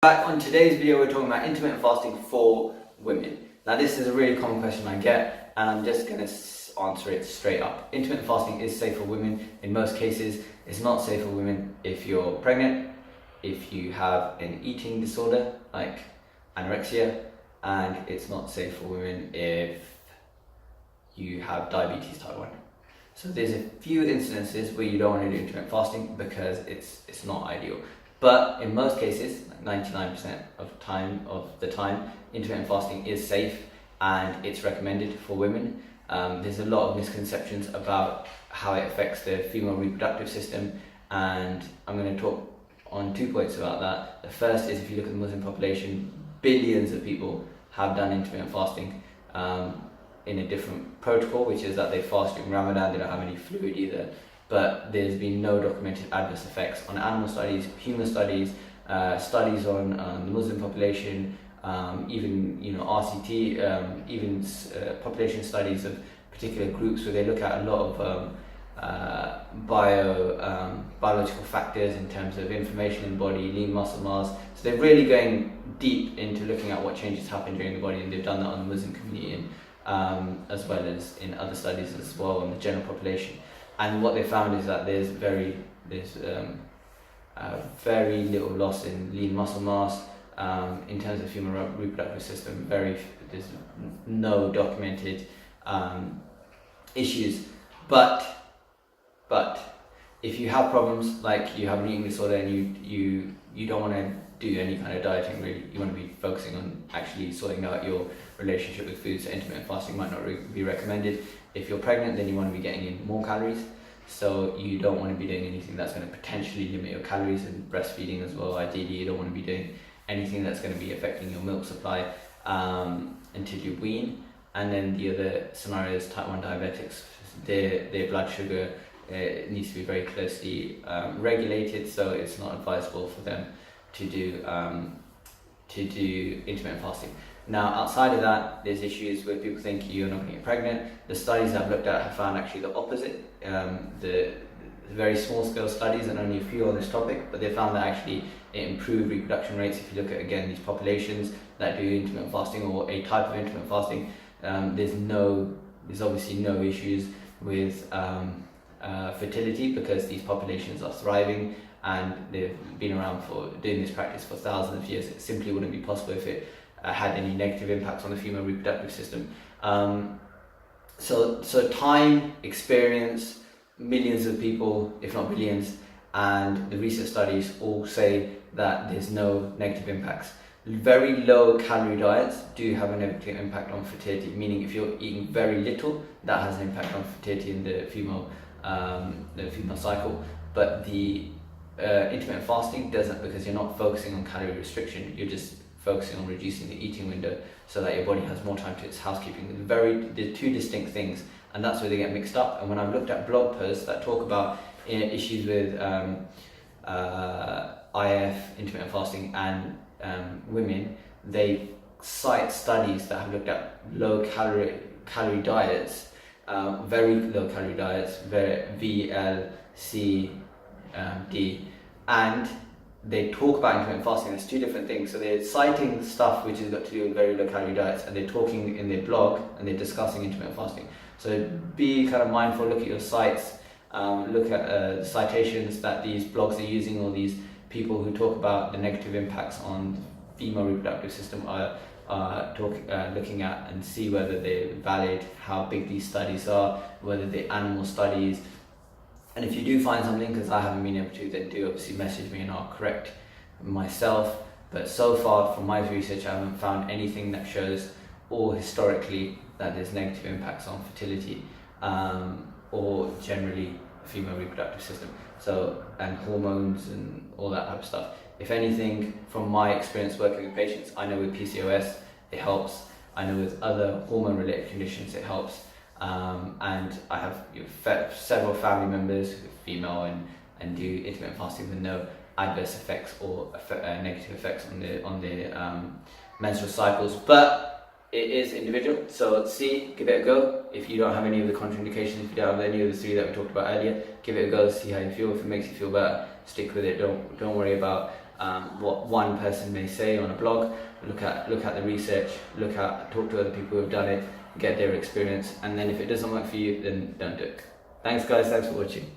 Back on today's video, we're talking about intermittent fasting for women. Now this is a really common question I get, and I'm just going to answer it straight up. Intermittent fasting is safe for women in most cases. It's not safe for women if you're pregnant, if you have an eating disorder like anorexia, and it's not safe for women if you have diabetes type 1. So there's a few instances where you don't want to do intermittent fasting because it's not ideal. But in most cases, like 99% of the time, intermittent fasting is safe and it's recommended for women. There's a lot of misconceptions about how it affects the female reproductive system, and I'm going to talk on 2 points about that. The first is, if you look at the Muslim population, billions of people have done intermittent fasting in a different protocol, which is that they fast during Ramadan. They don't have any fluid either. But there's been no documented adverse effects on animal studies, human studies, studies on the Muslim population, even RCT, even population studies of particular groups where they look at a lot of biological factors in terms of inflammation in the body, lean muscle mass. So they're really going deep into looking at what changes happen during the body, and they've done that on the Muslim community as well as in other studies as well on the general population. And what they found is that there's very little loss in lean muscle mass in terms of female reproductive system. There's no documented issues. But if you have problems like you have an eating disorder and you don't want to do any kind of dieting, really, you want to be focusing on actually sorting out your relationship with food, so intermittent fasting might not be recommended. If you're pregnant, then you want to be getting in more calories, so you don't want to be doing anything that's going to potentially limit your calories, and breastfeeding as well. Ideally, you don't want to be doing anything that's going to be affecting your milk supply until you wean. And then the other scenario is type 1 diabetics. Their blood sugar needs to be very closely regulated, so it's not advisable for them to do intermittent fasting. Now, outside of that, there's issues where people think you're not going to get pregnant. The studies I've looked at have found actually the opposite. The very small scale studies, and only a few on this topic, but they found that actually it improved reproduction rates. If you look at, again, these populations that do intermittent fasting or a type of intermittent fasting, there's obviously no issues with fertility, because these populations are thriving and they've been around for doing this practice for thousands of years. It simply wouldn't be possible if it had any negative impacts on the female reproductive system. So time, experience, millions of people, if not billions, and the recent studies all say that there's no negative impacts. Very low calorie diets do have a negative impact on fertility, meaning if you're eating very little, that has an impact on fertility in the female cycle. But the intermittent fasting doesn't, because you're not focusing on calorie restriction, you're just focusing on reducing the eating window so that your body has more time to its housekeeping. They're two distinct things, and that's where they get mixed up. And when I've looked at blog posts that talk about issues with IF, intermittent fasting, and women, they cite studies that have looked at low calorie diets, very low calorie diets, VLCD, and they talk about intermittent fasting as two different things. So they're citing stuff which has got to do with very low calorie diets, and they're talking in their blog and they're discussing intermittent fasting. So be kind of mindful, look at your sites, look at citations that these blogs are using, or these people who talk about the negative impacts on female reproductive system are looking at, and see whether they're valid, how big these studies are, whether they're animal studies. And if you do find something, because I haven't been able to, then do obviously message me and I'll correct myself. But so far from my research, I haven't found anything that shows, or historically, that there's negative impacts on fertility or generally female reproductive system, so, and hormones and all that type of stuff. If anything, from my experience working with patients, I know with PCOS it helps, I know with other hormone related conditions it helps, and I have several family members who are female and do intermittent fasting with no adverse effects or negative effects on their menstrual cycles. But it is individual, so give it a go. If you don't have any of the contraindications, if you don't have any of the 3 that we talked about earlier, give it a go, see how you feel. If it makes you feel better, stick with it. Don't worry about what one person may say on a blog. Look at the research, talk to other people who have done it, get their experience, and then if it doesn't work for you, then don't do it. Thanks guys, thanks for watching.